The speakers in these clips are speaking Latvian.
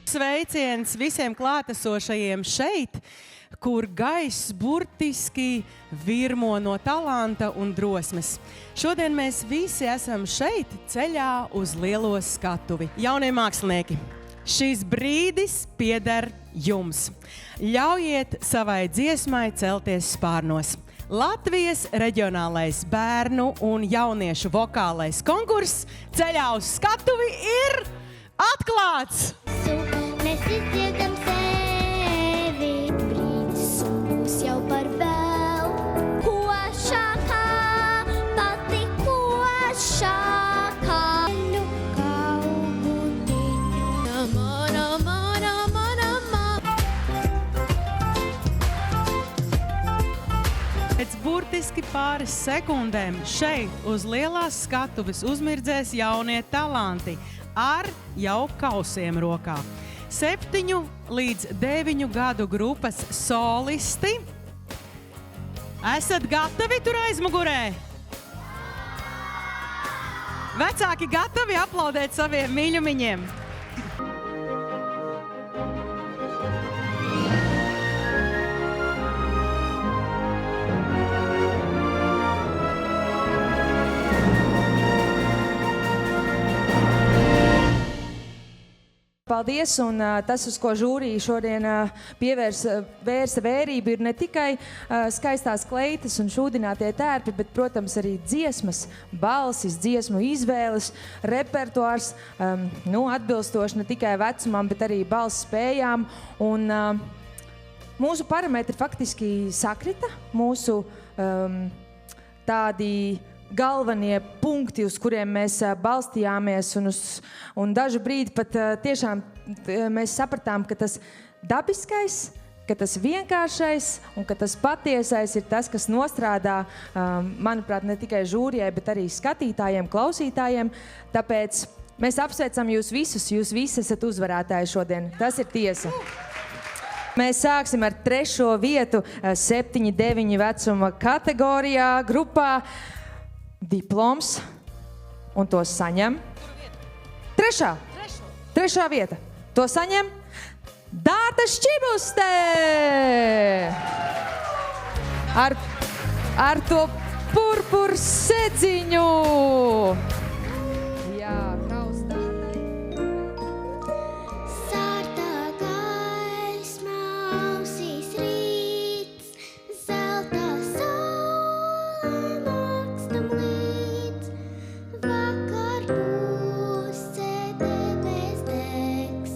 Sveiciens visiem klātesošajiem šeit, kur gaiss burtiski virmo no talanta un drosmes. Šodien mēs visi esam šeit ceļā uz lielo skatuvi. Jaunie mākslinieki, šis brīdis pieder jums. Ļaujiet savai dziesmai celties spārnos. Latvijas reģionālais bērnu un jauniešu vokālais konkurss ceļā uz skatuvi ir atklāts! Mēs izdziedam sevi, brīdis mums jau par vēl. Košākā, pati košākā. Nu kaugutiņu. Pēc burtiski pāris sekundēm šeit uz lielās skatuves uzmirdzēs jaunie talanti ar jau kausiem rokā. 7 līdz 9 gadu grupas solisti. Esat gatavi tur aizmugurē? Vecāki gatavi aplaudēt saviem mīļumiņiem? Paldies, un tas, uz ko žūrija šodien vērsa vērību, ir ne tikai skaistās kleitas un šūdinātie tērpi, bet, protams, arī dziesmas, balsis, dziesmu izvēles, repertuārs, atbilstoši ne tikai vecumam, bet arī balss spējām. Un mūsu parametri faktiski sakrita, mūsu tādi galvenie punkti, uz kuriem mēs balstījāmies, un dažu brīdi pat tiešām mēs sapratām, ka tas dabiskais, ka tas vienkāršais un ka tas patiesais ir tas, kas nostrādā, manuprāt, ne tikai žūrijai, bet arī skatītājiem, klausītājiem. Tāpēc mēs apsveicam jūs visus, jūs visi esat uzvarētāji šodien. Tas ir tiesa. Mēs sāksim ar 3. vietu 7-9 vecuma kategorijā grupā. Diploms, un to saņem. 3. vieta. To saņem Dārta Šķibuste. Ar to purpur sedziņu. Jā, kraus Dārtai. Sārtā gaisma ausīs rīts, zeltā saule mākstam līdz. Vakar pusē debes degs,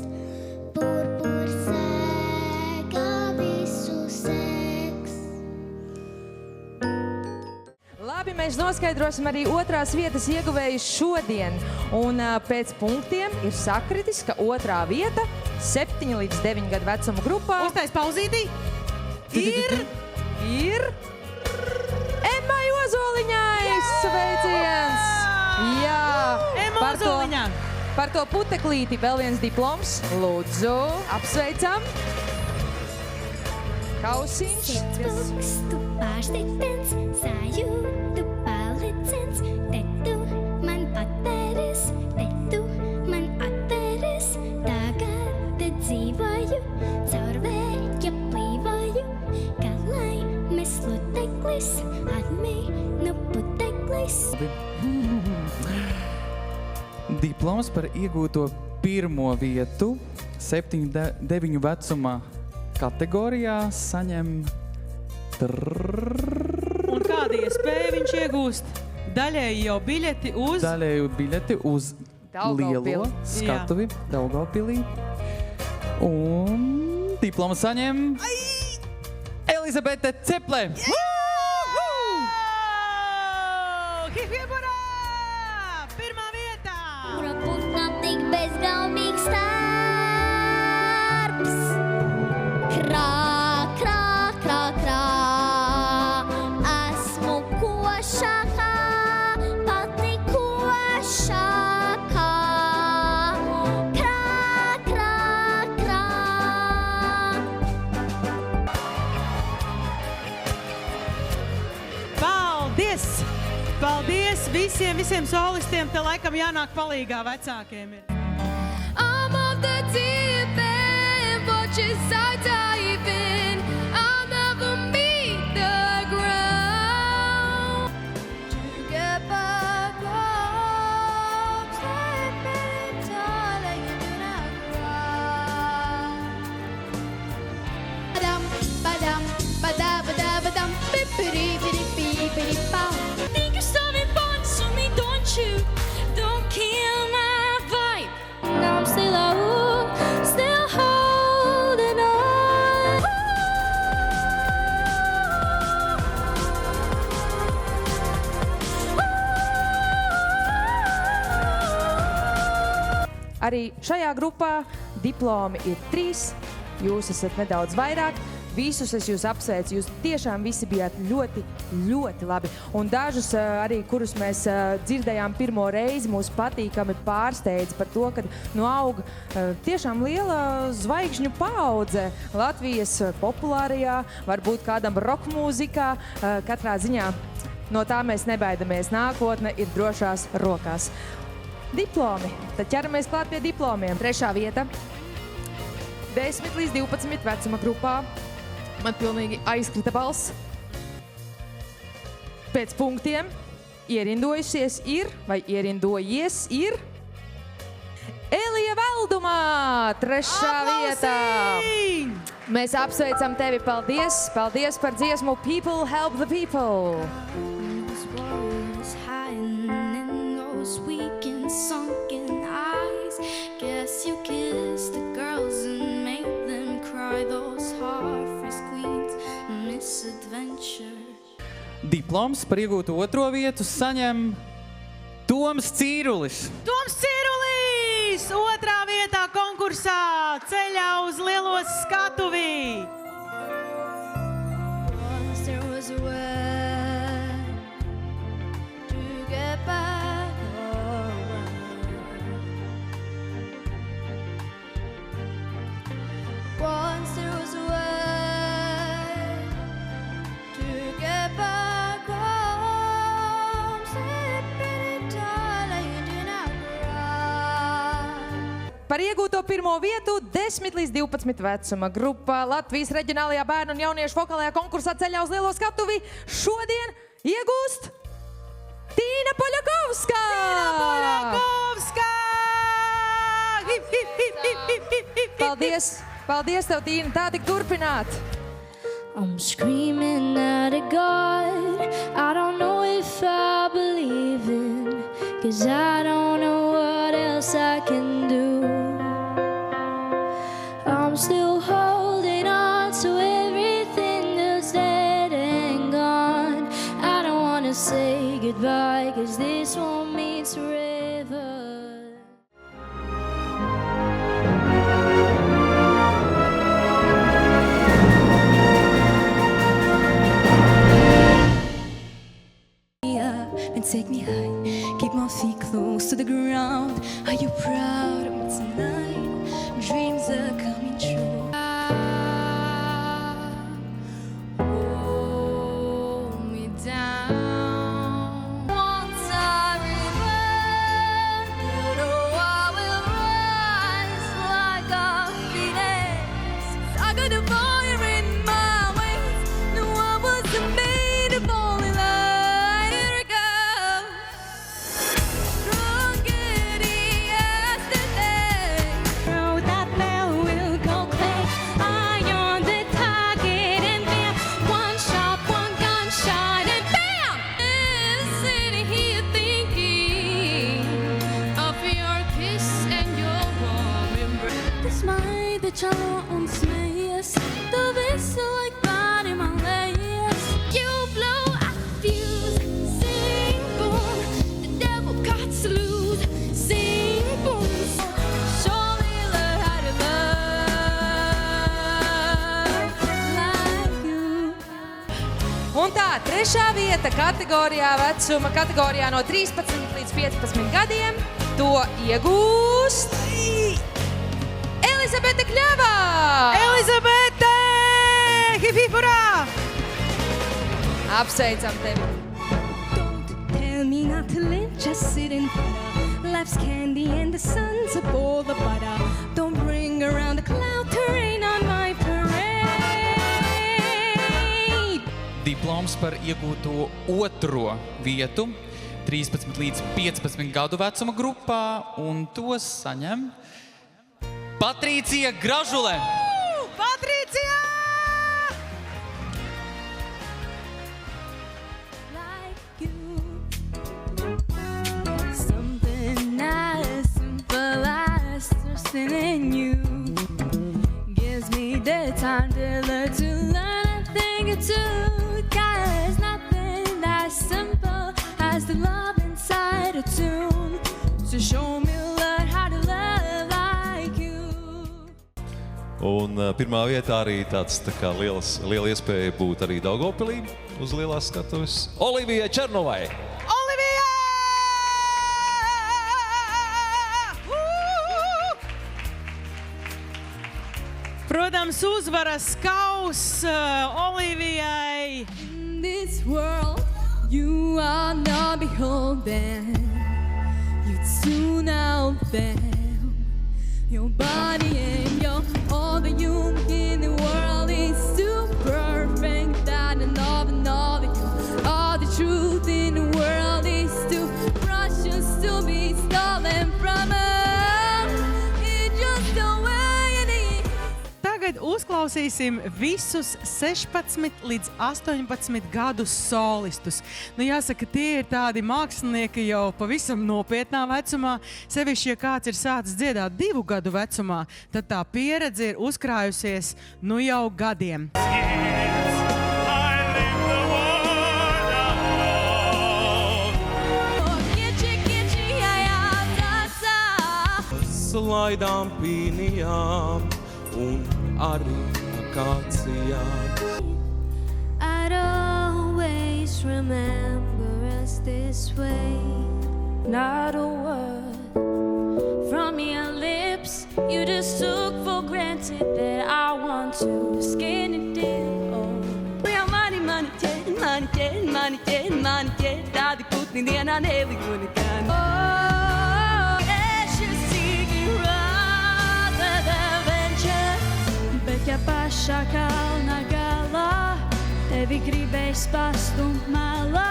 purpur sēga visu segs. Labi, mēs noskaidrosim arī 2. vietas ieguvējus šodien. Un pēc punktiem ir sakritis, ka 2. vieta 7 līdz 9 gadu vecuma grupā Uztais pauzītī ir Emmai Ozoliņai. Sveiciens! Jā, Emma Ozoliņā. par to puteklīti vēl viens diploms. Lūdzu, apsveicam. Kausiņš. Spilgstu pārsteigtens, sajūtu palicens, te tu man pateris, te tu man atteris, tagad te dzīvoju, caur vēja plīvoju, kā laimes luteklis, atmīnu puteklis. Diploms par iegūto 1. vietu 7-9 vecuma kategorijā saņem Un kādi iespēja viņš iegūst? Daļēji jau biļeti uz... daļēju biļeti uz Daugavpili. lielo skatuvi Daugavpilī. Un diplomu saņem Elizabete Ceple. Hip, hip, urā! 1. vietā! Kura putna tik bezgaumīgs starps. Krā, krā, krā, krā. Esmu košākā, pati košākā. Krā, krā, krā. Paldies! Paldies visiem solistiem. Te laikam jānāk palīgā vecākiem. I'm of the deep end. bippity-bow. Think you're starving parts of me, don't you? Don't kill my vibe. Now I'm still still holding on. Arī šajā grupā diplomi ir 3. Jūs esat nedaudz vairāk. Visus es jūs apsveicu. Jūs tiešām visi bijāt ļoti, ļoti labi. Un dažus arī, kurus mēs dzirdējām pirmo reizi, mūs patīkami pārsteidz par to, ka aug tiešām liela zvaigžņu paudze Latvijas populārajā, varbūt kādam rock mūzikā. Katrā ziņā no tā mēs nebaidamies. Nākotne ir drošās rokās. Diplomi. Tad ķeramies klāt pie diplomiem. 3. vieta. 10 līdz 12 vecuma grupā. Man pilnīgi aizkrita balss. Pēc punktiem ierindojusies ir, vai ierindojies ir, Elija Valdumā, 3. vietā. Mēs apsveicam tevi. Paldies! Paldies par dziesmu People Help the People. Those warriors hiding in those weak and sunken eyes. Guess you kissed the girls and made them cry. Those heart-freeze queens, misadventure. Diploms par iegūtu 2. vietu saņem Toms Cīrulis. Toms Cīrulis! 2. vietā konkursā ceļā uz lielo skatuvi. Once there was a way to get back over. Once there was a way to get back home. Sleeping darling, do not cry. Par iegūto 1. vietu 10 līdz 12 vecuma grupā Latvijas reģionālajā bērnu un jauniešu vokālajā konkursā ceļā uz lielo skatuvi šodien iegūst Tīna Poļakovska! Hip, hip, hip, hip, hip, hip, hip. Paldies! Paldies tev, Tīna! Tā tik turpināt! I'm screaming at a God I don't know if I believe in, 'cause I don't know what else I can do. I'm still holding on to everything that's dead and gone. I don't wanna say goodbye, 'cause this won't mean forever. And take me high, keep my feet close to the ground. Are you proud of me tonight? Dreams are coming true. Hold me down. Once I remember, I will rise like a phoenix. I got a fire in my wings. No, I wasn't made to fall in love. Känner uns mäs, du bist so like body my layers. You blow up fuse, sing boom, the devil got to lose. Sing boom, show me how to love like you. Un tā, 3. vieta vecuma kategorijā no 13 līdz 15 gadiem to iegūst Elizabete Kļavā! Elizabete! Hip, hip, hurrā! Apsveicam tevi! Don't tell me not to live, just sit and butter. Life's candy and the sun's up all the butter. Don't bring around the cloud to rain on my parade. Diploms par iegūto 2. vietu 13 līdz 15 gadu vecuma grupā, un to saņem Patricija Gražule. Patricija! something in you. Gives me the time to learn a thing or two. There's nothing as simple as the love inside a tune. So show me learn how to love like you. Un pirmā vietā arī tāds tā kā liela iespēja būt arī Daugavpilī uz lielās skatuves. Olivijai Černovai! Olivija! Protams, uzvaras kausa Olivijai. In this world, you are not beholden. You tune out them. Your body and all that you in the world is too perfect. That another you. All the truth in the world is too precious to be stolen from us. It's just the way it is. Tagad uzklausīsim visus 16 līdz 18 gadus solistus. Nu, jāsaka, tie ir tādi mākslinieki jau pavisam nopietnā vecumā. Sevišķi, ja kāds ir sācis dziedāt 2 gadu vecumā, tad tā pieredze ir uzkrājusies nu jau gadiem. Slaidām pīnijām un arī akācijām. I'd always remember us this way. Not a word from your lips. You just took for granted that I want to skin it in. Oh, we are money, Daddy put me there, I never gonna can. Oh, it's just seeking rather than venture. Bet ja pašā kalna galā tevi gribēs pastumt malā.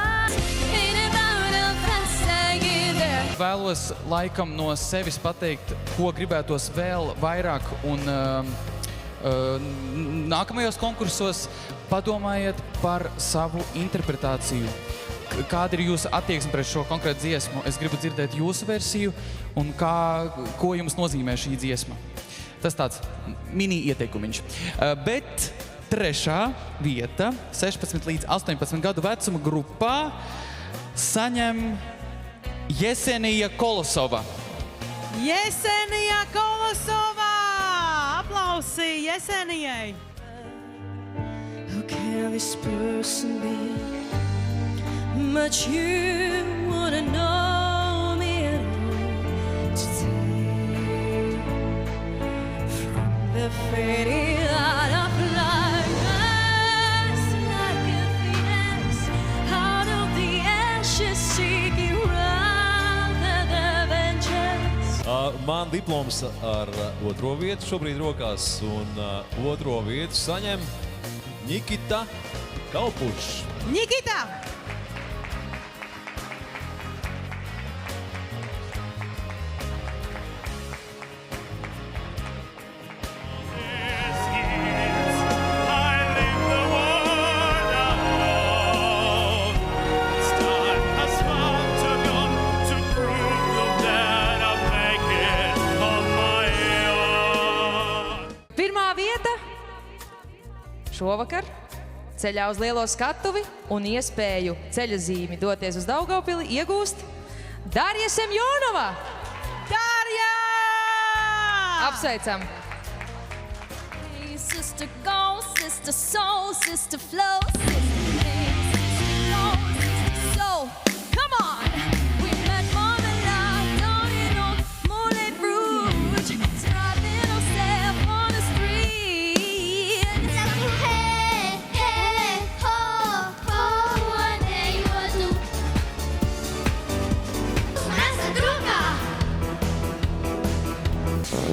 Vēlos laikam no sevis pateikt, ko gribētos vēl vairāk, un nākamajos konkursos padomājiet par savu interpretāciju. Kāda ir jūsu attieksme pret šo konkrētu dziesmu? Es gribu dzirdēt jūsu versiju un ko jums nozīmē šī dziesma. Tas tāds mini ieteikumiņš. Bet trešā vieta 16 līdz 18 gadu vecuma grupā saņem Jesenija Kolosova. Jesenija Kolosova! Aplausi Jesenijai! Who can this person be? But you wouldn't know me at all today. From the fading light of light, like a phoenix, out of the ashes, seeking rather than vengeance. Man diploms ar 2. vietu šobrīd rokās, un 2. vietu saņem Nikita Kalpušs. Nikita! Šovakar ceļā uz lielo skatuvi un iespēju ceļa zīmi doties uz Daugavpili iegūst Darja Semjonova! Darja! Apsveicam! Hey, sister go, sister soul, sister flow, sister name, sister flow, sister soul. Come on! We met more than love, down in old Moulin Rouge, striving ourselves on the street. Hey, hey, ho, ho, one day you will do. Naša druga.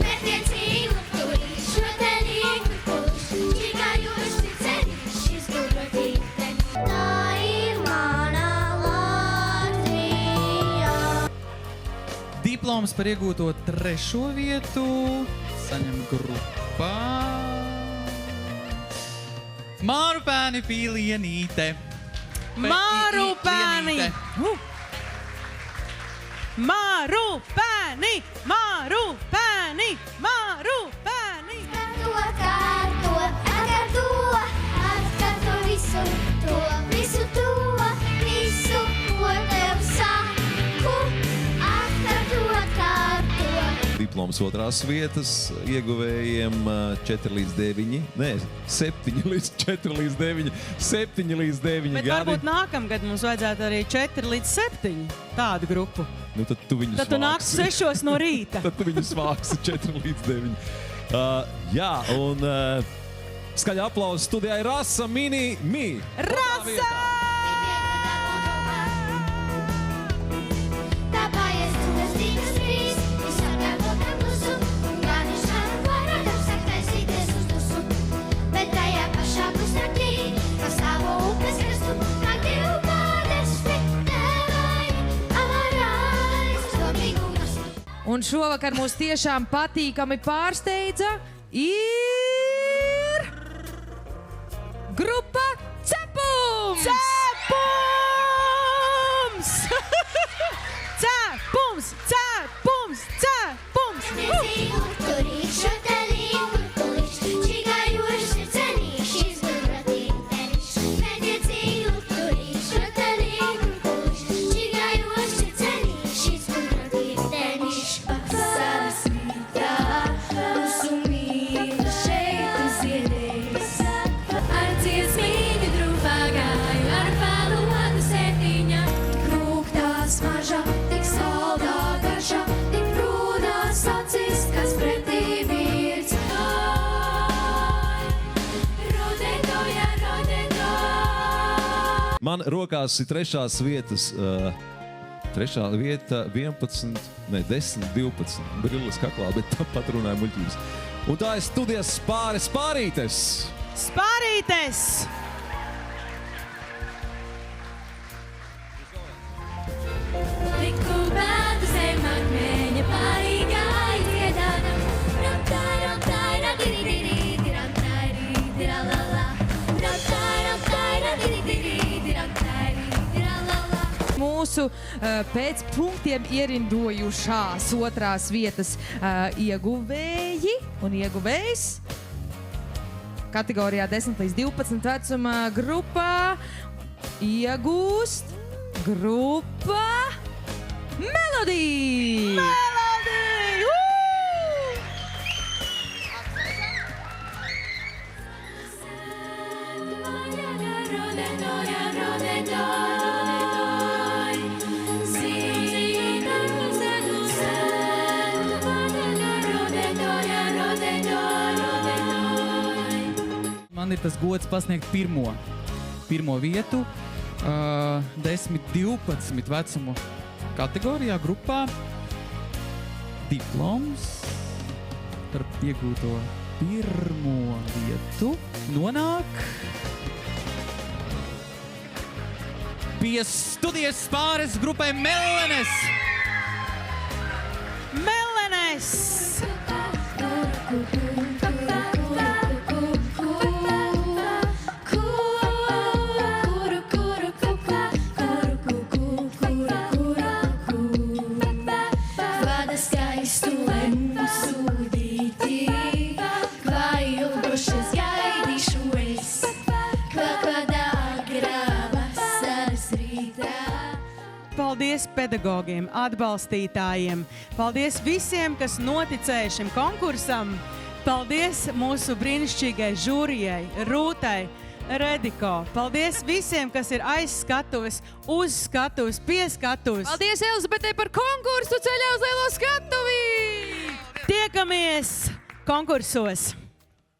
Mērķiecīgi lūkojuši, šodien lūkojuši, čigājuši ceļš, izgudrotīte. Tā ir mana Latvija. Diploms par iegūto 3. vietu saņem grupā Mārupēni Pilienīte. Mārupēni! Mārupēni! Mārupēni! Rūpēni, Rūpēni. Atkārto visu to, visu, ko tev saku. Atkārto. Diploms otrās vietas ieguvējiem 4 līdz 9, nē, 7 līdz 4 līdz 9, 7 līdz 9 Bet gadi. varbūt nākamgad mums vajadzētu arī 4 līdz 7 tādu grupu. Nu, tad tu viņus Tad tu nāks 6 no rīta. Tad tu viņus vāksi 4 līdz 9. Jā, un skaļa aplausa studijai Rasa Mini Mi. Rasa! Tāpēc tu divas trīs, es atkārtotam klusu, un gan es šādu vairāk apsāk taisīties uz dusu. Bet tajā pašā pusnaktī, pa stāvo upes krastu, nāk divu pārdesmi, nevaini, amarājas, domīgumas. Un šovakar mūs tiešām patīkami pārsteidza ir grupa Cepums! Cepums! Cepums! Cepums! Cepums! Nezinu, turīšu, telīšu, turīšu, čigājošs ir cenīšs, izgudrotītenis. Nezinu, turīšu, telīšu, turīšu, čigājošs ir cenīšs, izgudrotītenis. Vasaras rītā, mūsu mīļa šeit uziedēs. Ar dziesmīgu drupā gāju, ar pēlu vadu sētiņa. Krūktās maža, tik saldā garša, tik prūdās acis, kas pretī virz. Rodetoja, rodetoja. Man rokās ir trešās vietas, trešā vieta 11, ne 10, 12. Brilles kaklā, bet tāpat runāja muļķības. Un tā ir studijas Spārītes. Spārītes! Liku bēdu zem akmeņa pārīgā iedāna. Ramtai, ramtai, radiri, ramtai, rīdiralala. Ramtai, ramtai, radiri, ramtai, rīdiralala. Mūsu pēc punktiem ierindojušās otrās vietas ieguvēji un ieguvējs kategorijā 10 līdz 12 vecuma grupā iegūst grupa Melodija! Melodija! Rodetoja, rodetoj. Zina, rodetoja, rodetoj. Man ir tas gods pasniegt pirmo vietu 10-12 vecumu kategorijā grupā. Diploms par iegūto pirmo vietu nonāk pie studijas Spāres grupai Mellenes. Mellenes! Vada skaistu mūsu dītī, vai ilgošas gaidīšu es, kādā agrā vasaras rītā. Paldies pedagogiem, atbalstītājiem. Paldies visiem, kas noticēja šim konkursam. Paldies mūsu brīnišķīgai žūrijai, Rūtai, Rediko. Paldies visiem, kas ir aiz skatuves, uz skatuves, pie skatuves. Paldies Elizabetei par konkursu ceļā uz lielo skatuvi! Tiekamies konkursos!